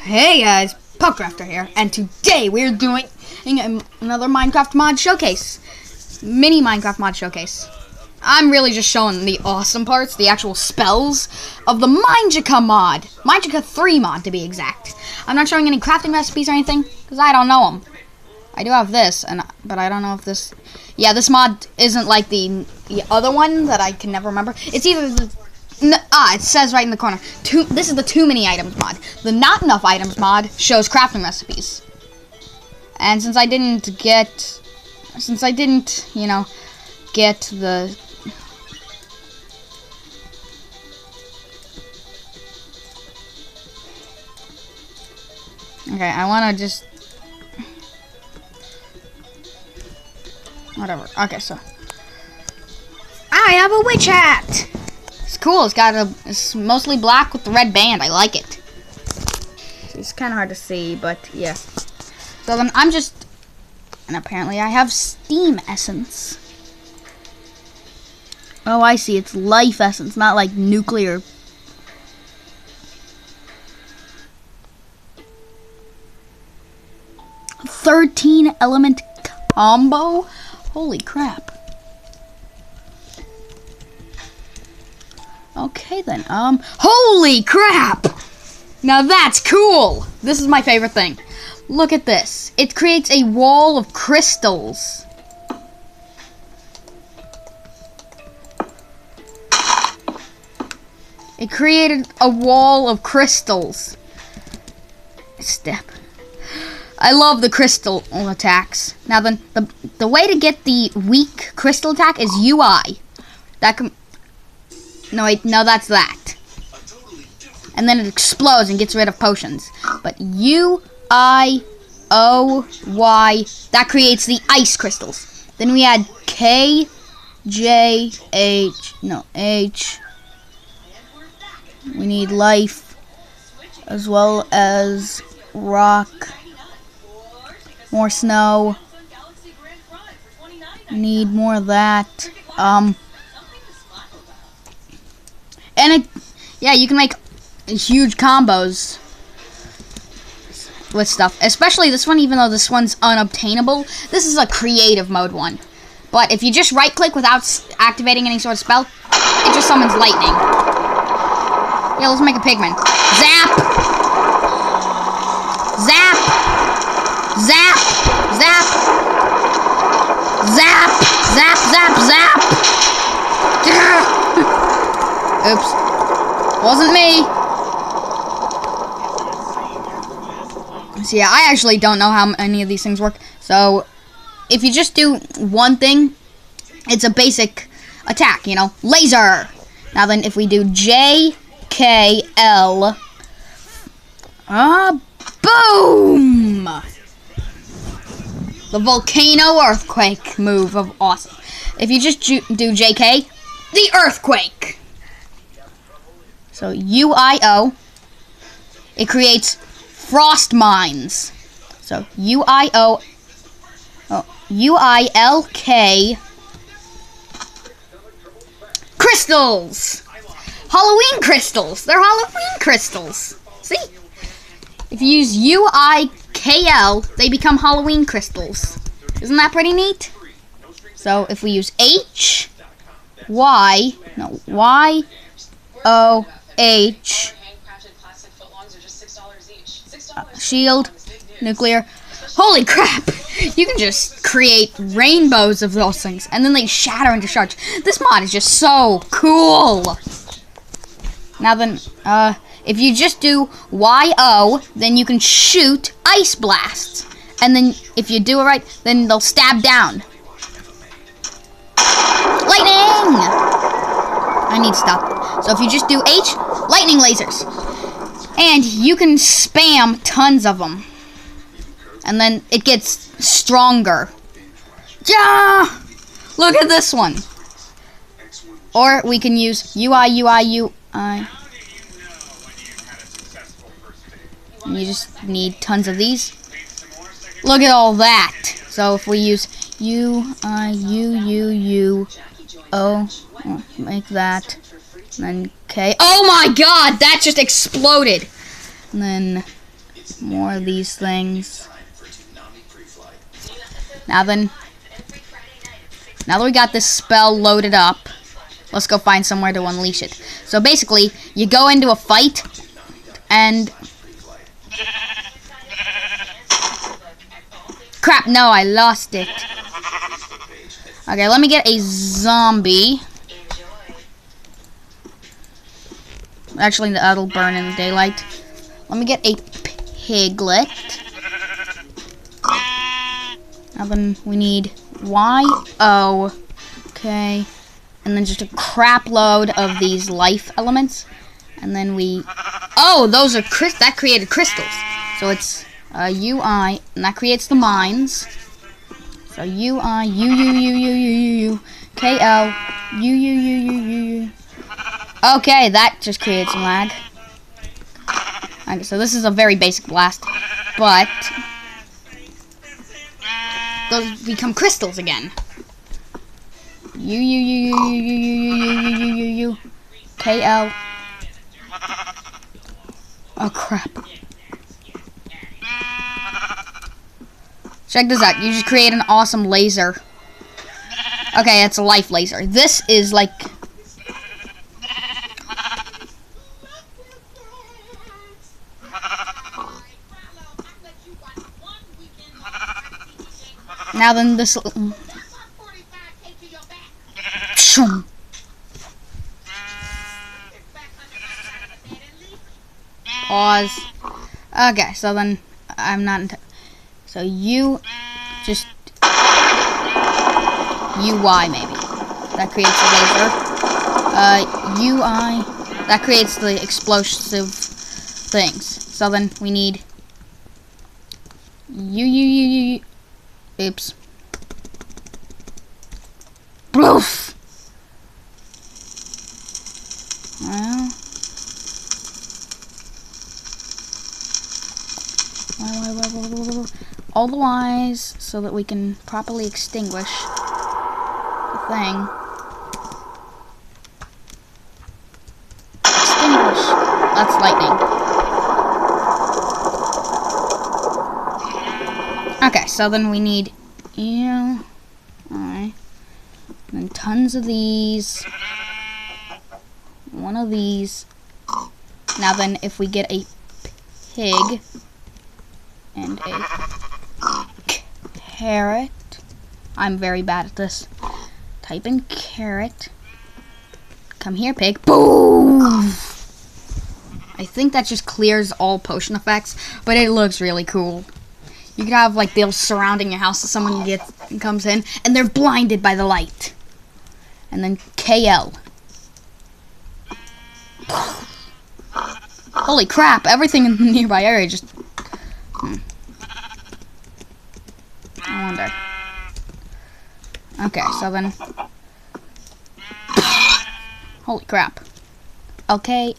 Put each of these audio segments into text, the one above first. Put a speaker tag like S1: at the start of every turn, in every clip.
S1: Hey guys, Puckrafter here, and today we're doing another Minecraft mod showcase. Mini Minecraft mod showcase. I'm really just showing the awesome parts, the actual spells of the Minegicka mod. Minegicka 3 mod to be exact. I'm not showing any crafting recipes or anything, because I don't know them. I do have this, but I don't know if this... Yeah, this mod isn't like the other one that I can never remember. It's either the... it says right in the corner. This is the too many items mod. The not enough items mod shows crafting recipes. And since I didn't, you know, get the... Okay, I want to just... Whatever. Okay, so... I have a witch hat! It's cool. It's mostly black with the red band. I like it. It's kind of hard to see, but yeah. So then I'm just... And apparently I have steam essence. Oh, I see. It's life essence, not like nuclear. A 13 element combo? Holy crap. Okay then, holy crap! Now that's cool! This is my favorite thing. Look at this. It creates a wall of crystals. It created a wall of crystals. Step. I love the crystal attacks. Now then, the way to get the weak crystal attack is UI. That can... No, wait, no, that's that. And then it explodes and gets rid of potions. But UIOY, that creates the ice crystals. Then we add KJH, no, H. We need life, as well as rock, more snow. Need more of that. And yeah, you can make huge combos with stuff. Especially this one, even though this one's unobtainable. This is a creative mode one. But if you just right-click without activating any sort of spell, it just summons lightning. Yeah, let's make a pigman. Zap! Zap! Zap! Zap! Zap! Zap! Zap! Zap! Oops. Wasn't me. So yeah, I actually don't know how any of these things work. So if you just do one thing, it's a basic attack, you know. Laser. Now then, if we do JKL, boom! The volcano earthquake move of awesome. If you just do JK, the earthquake. So UIO, it creates frost mines. So UILK, crystals. Halloween crystals. They're Halloween crystals. See? If you use UIKL, they become Halloween crystals. Isn't that pretty neat? So if we use YOH, shield, nuclear. Holy crap! You can just create rainbows of those things, and then they shatter into shards. This mod is just so cool. Now then, if you just do YO, then you can shoot ice blasts. And then if you do it right, then they'll stab down. Lightning! I need stuff. So if you just do H, lightning lasers. And you can spam tons of them. And then it gets stronger. Yeah! Look at this one. Or we can use UI. You just need tons of these. Look at all that. So if we use UIUUO, make that. And then K. Oh my god, that just exploded. And then more of these things. Now that we got this spell loaded up, let's go find somewhere to unleash it. So basically, you go into a fight, and... Crap, no, I lost it. Okay, let me get a zombie. Actually, that'll burn in the daylight. Let me get a piglet. Now then we need Y-O. Okay. And then just a crap load of these life elements. And then we... Oh, those are that created crystals. So it's UI, and that creates the mines. So UI, U, KL, U. Okay, that just creates some lag. Okay, so this is a very basic blast, but those become crystals again. U, KL. Oh crap. Check this out. You just create an awesome laser. Okay, it's a life laser. This is like... Now then this... Pause. Okay, so then I'm not... So you just UI maybe. That creates a laser. UI, that creates the explosive things. So then we need U. Oops. Bloof. Well. All the wise, so that we can properly extinguish the thing. Extinguish. That's lightning. Okay, so then we need alright. And then tons of these. One of these. Now then, if we get a pig and a carrot. I'm very bad at this. Type in carrot. Come here, pig. Boom! I think that just clears all potion effects, but it looks really cool. You could have like those surrounding your house, so someone comes in and they're blinded by the light. And then KL. Holy crap! Everything in the nearby area just. I wonder. Okay, so then... Holy crap. Okay.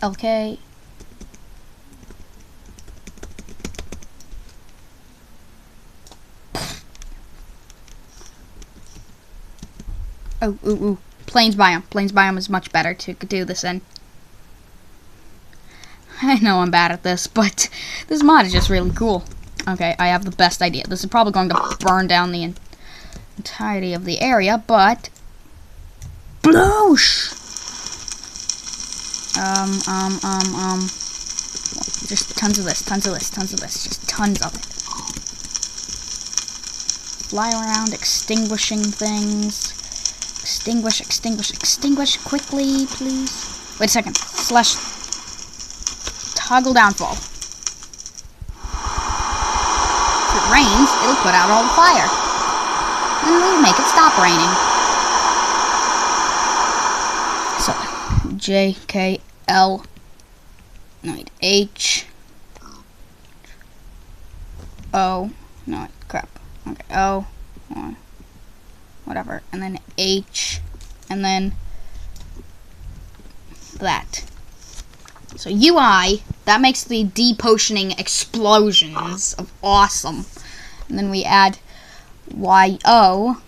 S1: Ooh. Plains biome. Plains biome is much better to do this in. I know I'm bad at this, but this mod is just really cool. Okay, I have the best idea. This is probably going to burn down the entirety of the area, but... Bloosh! Just tons of this, just tons of it. Fly around, extinguishing things. Extinguish quickly, please. Wait a second. Slash toggle downfall. If it rains, it'll put out all the fire. And we'll make it stop raining. So, J, K, L, no, wait, H, O, no, wait, crap. Okay, O, whatever, and then H, and then that. So UI, that makes the depotioning explosions of awesome. And then we add YO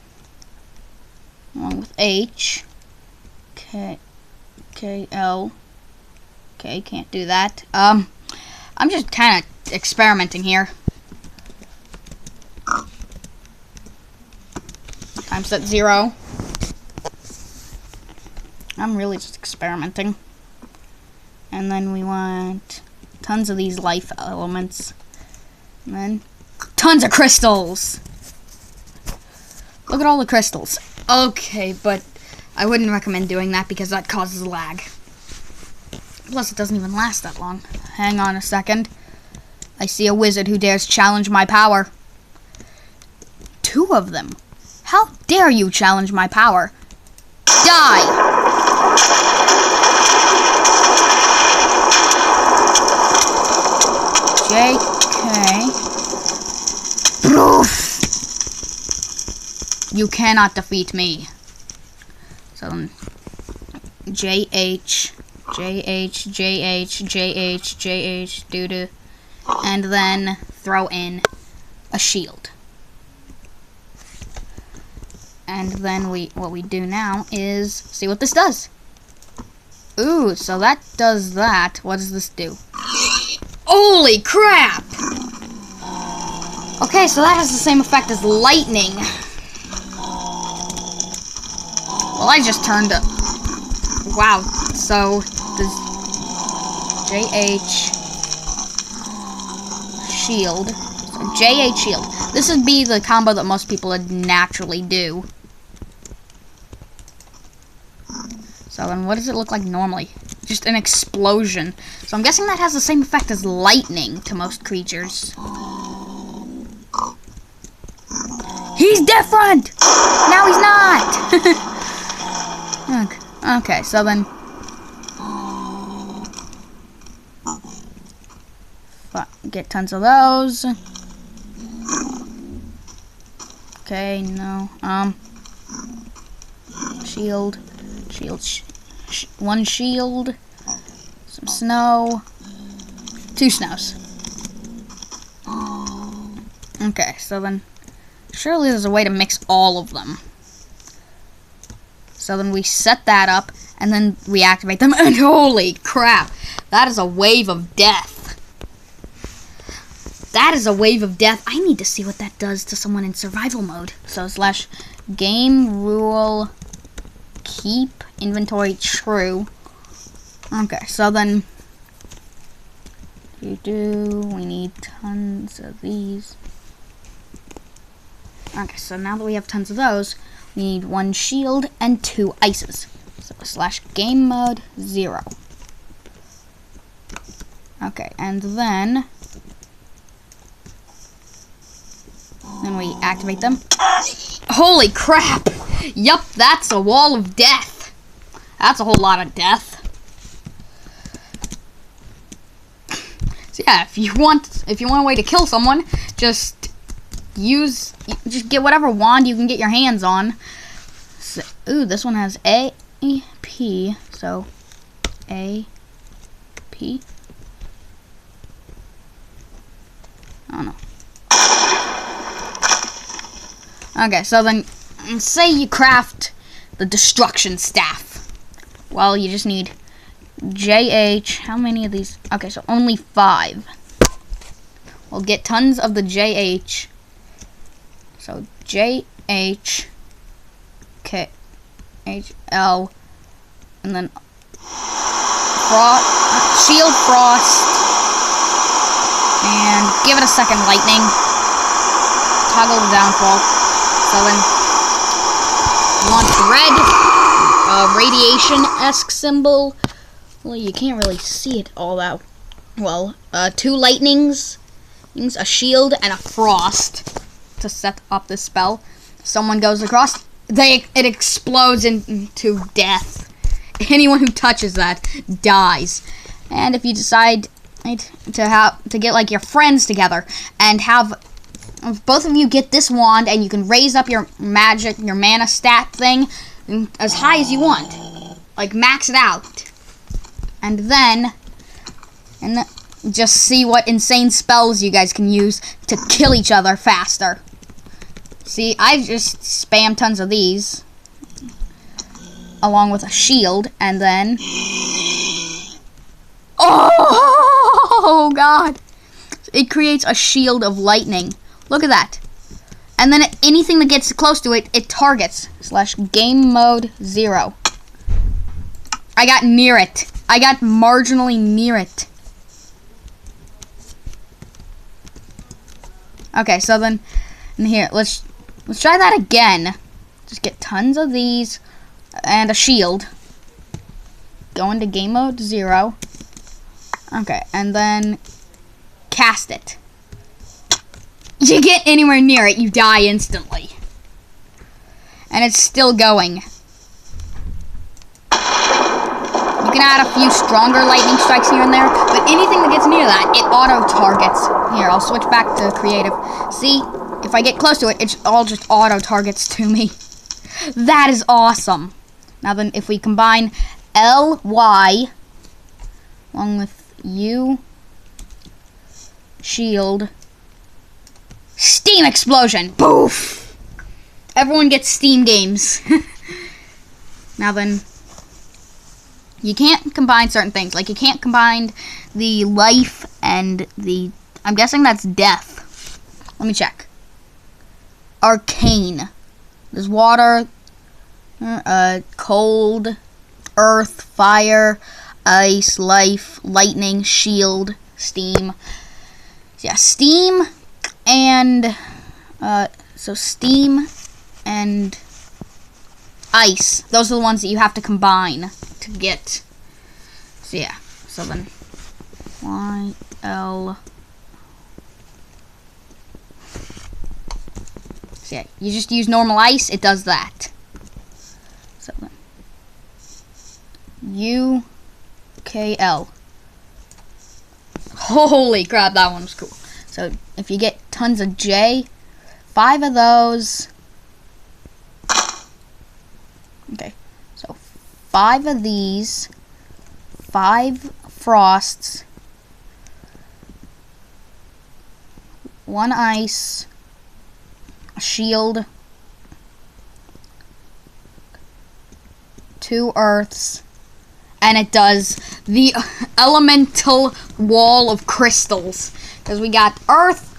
S1: along with H, K, L. Okay, can't do that. I'm just kind of experimenting here. Time set 0. I'm really just experimenting. And then we want tons of these life elements. And then tons of crystals. Look at all the crystals. Okay, but I wouldn't recommend doing that because that causes lag. Plus, it doesn't even last that long. Hang on a second. I see a wizard who dares challenge my power. 2 of them. How dare you challenge my power? Die! JK. Proof! You cannot defeat me. So then, JH, doo-doo. And then throw in a shield. And then what we do now is see what this does. Ooh, so that does that. What does this do? Holy crap! Okay, so that has the same effect as lightning. Well, I just turned up. Wow, so this JH shield. So JH shield. This would be the combo that most people would naturally do. So then what does it look like normally? Just an explosion. So I'm guessing that has the same effect as lightning to most creatures. He's different! Now he's not! Okay, so then... get tons of those. Okay, no. Shield. One shield. Some snow. 2 snows. Okay, so then... surely there's a way to mix all of them. So then we set that up, and then we activate them, and holy crap! That is a wave of death. That is a wave of death. I need to see what that does to someone in survival mode. So / game rule keep inventory true. Okay, so then we need tons of these. Okay, so now that we have tons of those, we need 1 shield and 2 ices. So / game mode 0. Okay, and then we activate them. Holy crap! Yup, that's a wall of death. That's a whole lot of death. So yeah, if you want a way to kill someone, just get whatever wand you can get your hands on. So, ooh, this one has AP, so AP. I don't know. Okay, so then say you craft the destruction staff. Well, you just need JH. How many of these? Okay, so only 5. We'll get tons of the JH. So JH KHL, and then shield frost, and give it a second lightning. Toggle the downfall. So then launch red radiation-esque symbol. Well, you can't really see it all that well. 2 lightnings, a shield, and a frost to set up this spell. Someone goes across, it explodes into death. Anyone who touches that dies. And if you decide to get like your friends together and have both of you get this wand, and you can raise up your mana stat thing as high as you want, like max it out, and then just see what insane spells you guys can use to kill each other faster. See, I just spam tons of these along with a shield, and then oh god. It creates a shield of lightning. Look at that. And then anything that gets close to it, it targets. / game mode 0. I got near it. I got marginally near it. Okay, so then here, let's try that again. Just get tons of these and a shield. Go into game mode 0. Okay, and then cast it. You get anywhere near it, you die instantly. And it's still going. You can add a few stronger lightning strikes here and there, but anything that gets near that, it auto-targets. Here, I'll switch back to creative. See, if I get close to it, it's all just auto-targets to me. That is awesome. Now then, if we combine LY along with U, shield, steam explosion, poof! Everyone gets Steam games. Now then, you can't combine certain things. Like, you can't combine the life and the... I'm guessing that's death. Let me check. Arcane. There's water, cold, earth, fire, ice, life, lightning, shield, steam. So yeah, steam and... so steam and ice. Those are the ones that you have to combine to get. So yeah, so then Y, L. So yeah, you just use normal ice, it does that. So then U, K, L. Holy crap, that one was cool. So if you get tons of J, 5 of those. Okay, so 5 of these, 5 frosts, 1 ice, a shield, 2 earths, and it does the elemental wall of crystals. Because we got earth,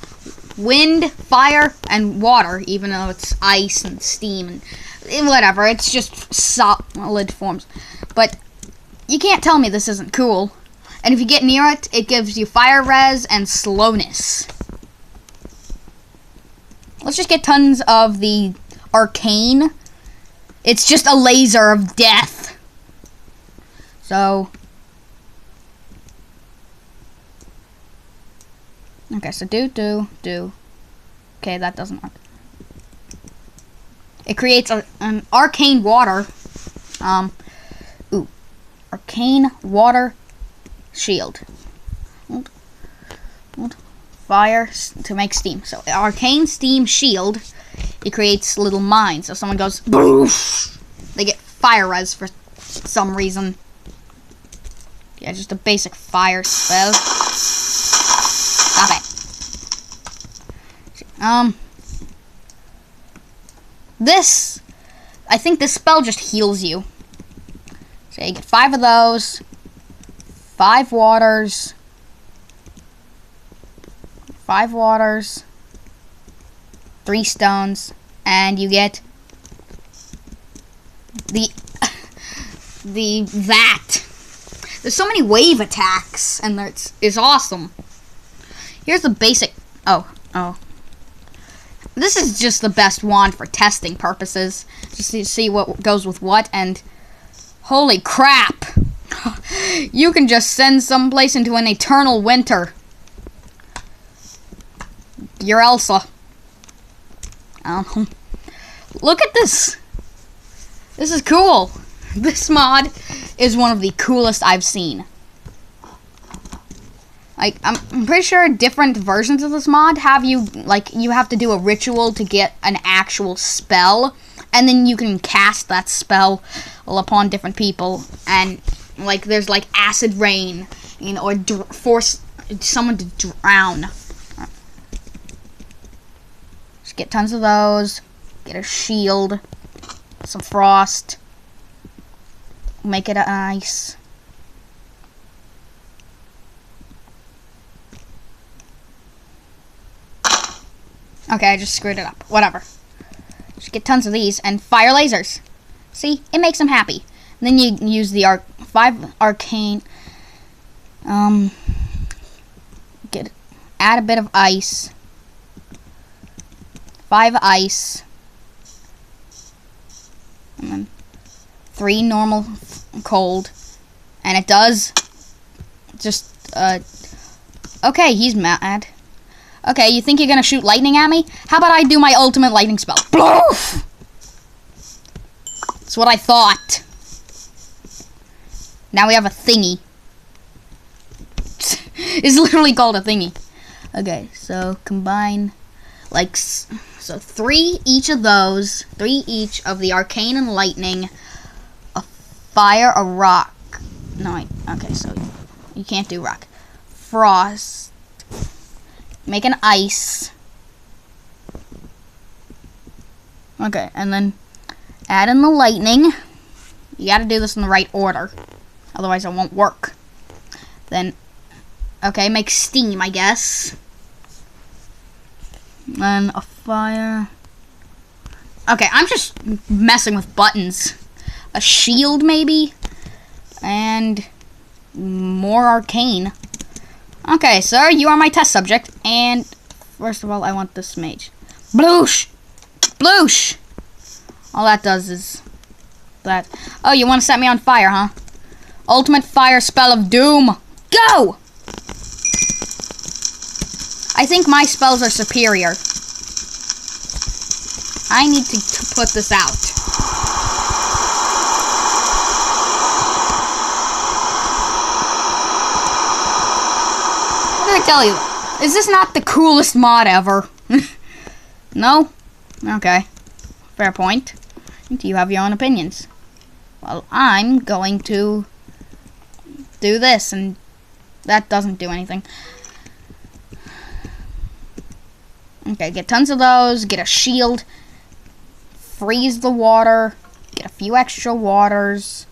S1: wind, fire, and water, even though it's ice and steam and whatever. It's just solid forms. But you can't tell me this isn't cool. And if you get near it, it gives you fire res and slowness. Let's just get tons of the arcane. It's just a laser of death. So... okay, so do. Okay, that doesn't work. It creates an arcane water. Arcane water shield. Fire to make steam. So arcane steam shield. It creates little mines. So if someone goes, boof, they get fire res for some reason. Yeah, just a basic fire spell. Stop it. This, I think this spell just heals you. So you get 5 of those, 5 waters, 3 stones, and you get that. There's so many wave attacks, and it's awesome. Here's the basic. Oh. This is just the best wand for testing purposes, just to see what goes with what. And holy crap, you can just send someplace into an eternal winter. You're Elsa. Look at this. This is cool. This mod is one of the coolest I've seen. Like, I'm pretty sure different versions of this mod have you, like, you have to do a ritual to get an actual spell, and then you can cast that spell upon different people, and, like, there's, like, acid rain, you know, or force someone to drown. Just get tons of those, get a shield, some frost, make it ice. Okay, I just screwed it up. Whatever. Just get tons of these and fire lasers. See? It makes them happy. And then you use the 5 arcane. Add a bit of ice. 5 ice. And then 3 normal cold. And it does just, okay, he's mad. Okay, you think you're gonna shoot lightning at me? How about I do my ultimate lightning spell? Bloof! That's what I thought. Now we have a thingy. It's literally called a thingy. Okay, so combine, like, so 3 each of those. 3 each of the arcane and lightning. A fire, a rock. No, wait. Okay, so you can't do rock. Frost. Make an ice. Okay, and then add in the lightning. You gotta do this in the right order. Otherwise it won't work. Then, okay, make steam, I guess. Then a fire. Okay, I'm just messing with buttons. A shield, maybe? And more arcane. Okay, sir, you are my test subject. And first of all, I want this mage. Bloosh! Bloosh! All that does is that. Oh, you want to set me on fire, huh? Ultimate fire spell of doom. Go! I think my spells are superior. I need to put this out. What did I tell you? Is this not the coolest mod ever? No? Okay. Fair point. You have your own opinions. Well, I'm going to do this, and that doesn't do anything. Okay, get tons of those, get a shield, freeze the water, get a few extra waters.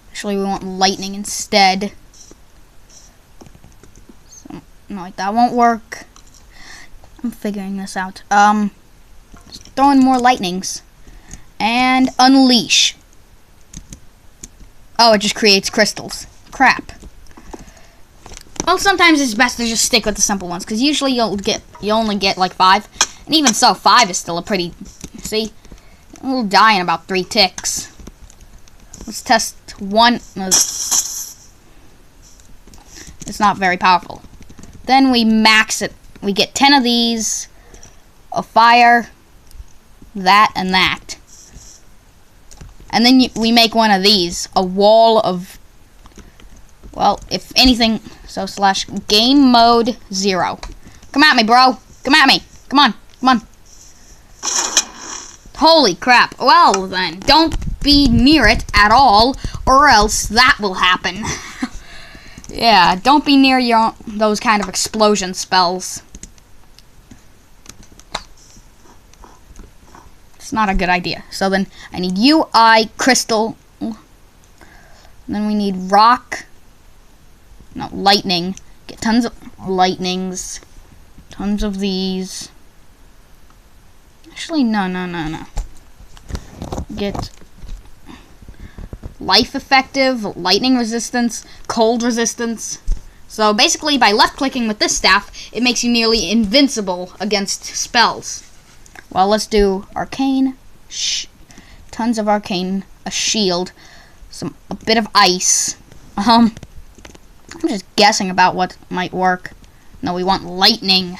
S1: Actually, we want lightning instead. So, no, that won't work. I'm figuring this out. Just throw in more lightnings. And unleash. Oh, it just creates crystals. Crap. Well, sometimes it's best to just stick with the simple ones, because usually you only get like 5. And even so, 5 is still a pretty, see? We'll die in about 3 ticks. Let's test 1. It's not very powerful. Then we max it. We get 10 of these, a fire, that, and that. And then we make one of these, a wall of, well, if anything, so slash game mode 0. Come at me, bro. Come at me. Come on. Come on. Holy crap. Well, then, don't be near it at all, or else that will happen. Yeah, don't be near those kind of explosion spells. It's not a good idea. So then I need UI crystal. Then we need rock. No, lightning. Get tons of lightnings. Tons of these. Actually, no. Get life effective, lightning resistance, cold resistance. So basically, by left clicking with this staff, it makes you nearly invincible against spells. Well, let's do arcane, tons of arcane, a shield, a bit of ice. I'm just guessing about what might work. No, we want lightning.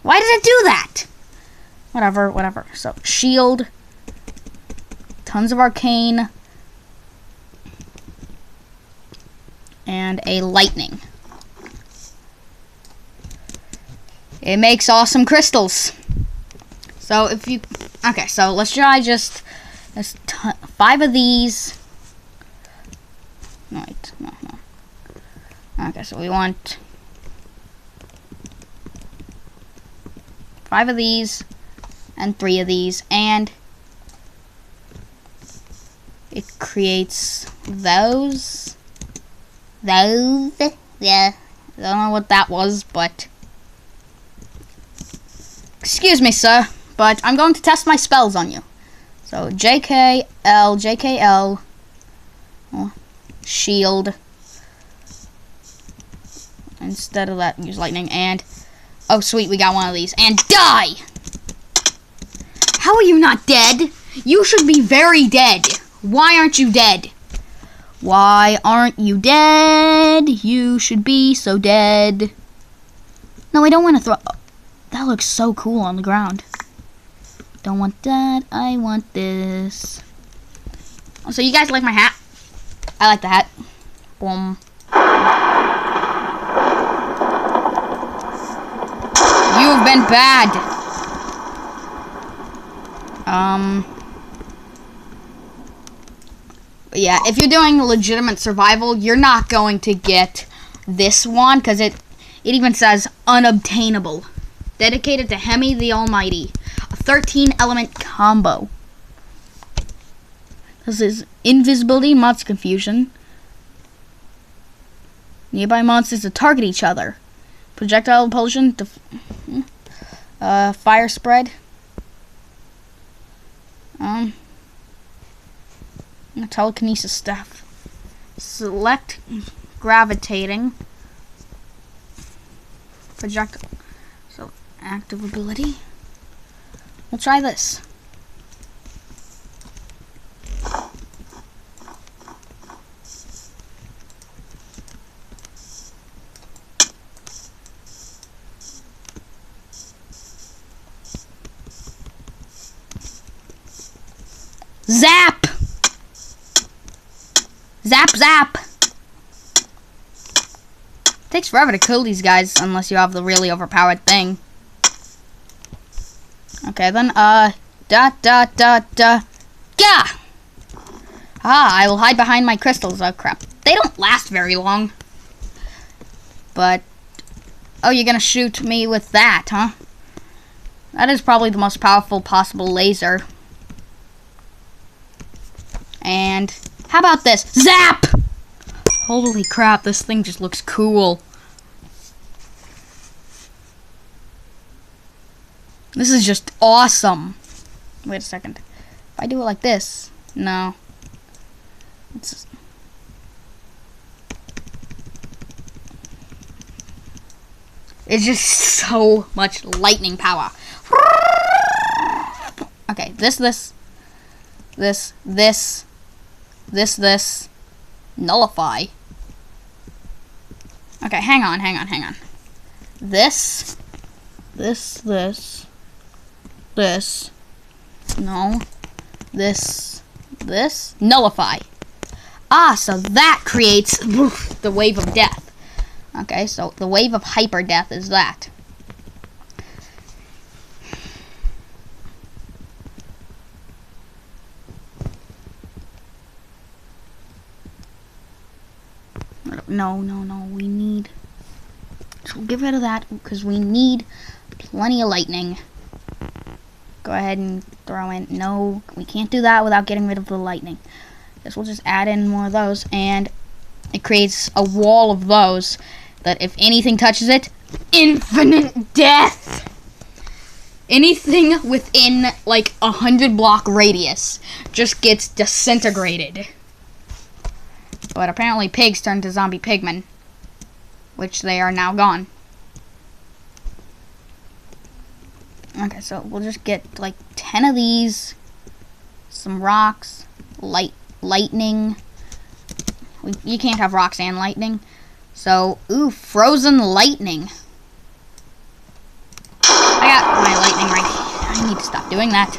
S1: Why did it do that? Whatever. So, shield, tons of arcane, and a lightning. It makes awesome crystals. So if you, okay, so let's try just 5 of these. No, wait, no. Okay, so we want 5 of these and 3 of these, and it creates those. Yeah, I don't know what that was, but... Excuse me, sir, but I'm going to test my spells on you. So, JKL, oh, shield. Instead of that, use lightning, and... Oh, sweet, we got one of these. And die! How are you not dead? You should be very dead. Why aren't you dead? Why aren't you dead? You should be so dead. No, I don't want to throw... Oh, that looks so cool on the ground. Don't want that. I want this. Oh, so you guys like my hat? I like the hat. Boom. You've been bad. Yeah, if you're doing legitimate survival, you're not going to get this one, because it even says unobtainable. Dedicated to Hemi the Almighty. A 13-element combo. This is invisibility, monster confusion. Nearby monsters to target each other. Projectile repulsion, fire spread. Telekinesis stuff. Select gravitating. Projectile. So, active ability. We'll try this. Zap! Zap, zap! Takes forever to kill these guys unless you have the really overpowered thing. Okay, then, Gah! Ah, I will hide behind my crystals. Oh, crap. They don't last very long. But, oh, you're gonna shoot me with that, huh? That is probably the most powerful possible laser. And how about this? Zap! Holy crap, this thing just looks cool. This is just awesome. Wait a second. If I do it like this, no. It's just so much lightning power. Okay, this. Nullify. Okay, hang on. This. No. This. Nullify. Ah, so that creates the wave of death. Okay, so the wave of hyper death is that. No, we need... So get rid of that, because we need plenty of lightning. Go ahead and throw in... No, we can't do that without getting rid of the lightning. Guess we'll just add in more of those, and it creates a wall of those that if anything touches it, infinite death! Anything within, like, 100 block radius just gets disintegrated. But apparently pigs turn to zombie pigmen, which they are now gone. Okay, so we'll just get like 10 of these, some rocks, lightning. You can't have rocks and lightning. So, ooh, frozen lightning. I got my lightning right here. I need to stop doing that.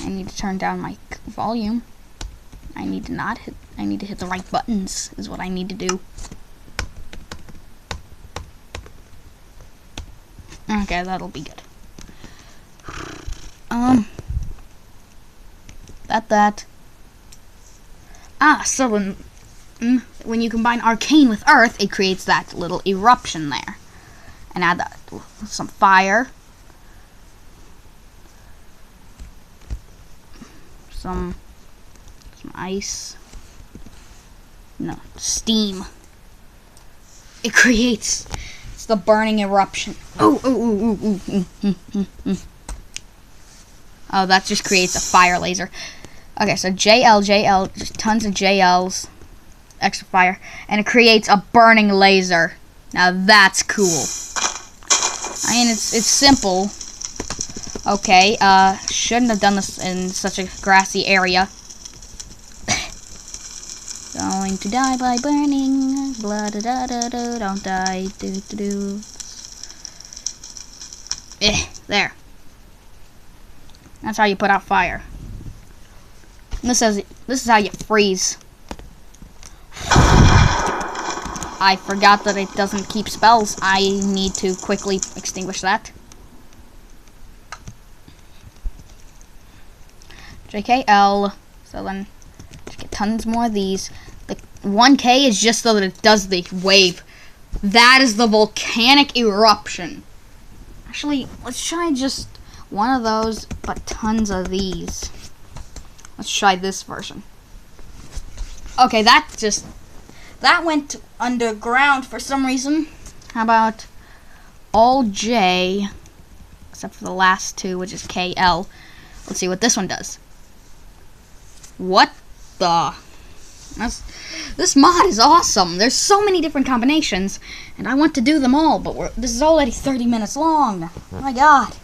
S1: I need to turn down my volume. I need to hit the right buttons is what I need to do. Okay, that'll be good. That. Ah, so when you combine arcane with earth, it creates that little eruption there. And add that some fire. Some ice. No, steam. It creates. It's the burning eruption. Oh, oh, that just creates a fire laser. Okay, so JL, just tons of JLs, extra fire, and it creates a burning laser. Now that's cool. I mean, it's simple. Okay, shouldn't have done this in such a grassy area. Going to die by burning. Blah da da da da. Don't die. Do do do. There. That's how you put out fire. This is how you freeze. I forgot that it doesn't keep spells. I need to quickly extinguish that. JKL. So then just get tons more of these. The 1K is just so that it does the wave. That is the volcanic eruption. Actually, let's try just one of those, but tons of these. Let's try this version. Okay, that went underground for some reason. How about all J, except for the last two, which is KL. Let's see what this one does. What the? This mod is awesome. There's so many different combinations, and I want to do them all, but this is already 30 minutes long. Oh my god.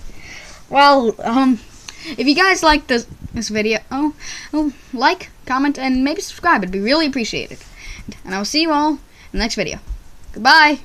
S1: Well, if you guys like this video, like, comment, and maybe subscribe. It'd be really appreciated. And I will see you all in the next video. Goodbye.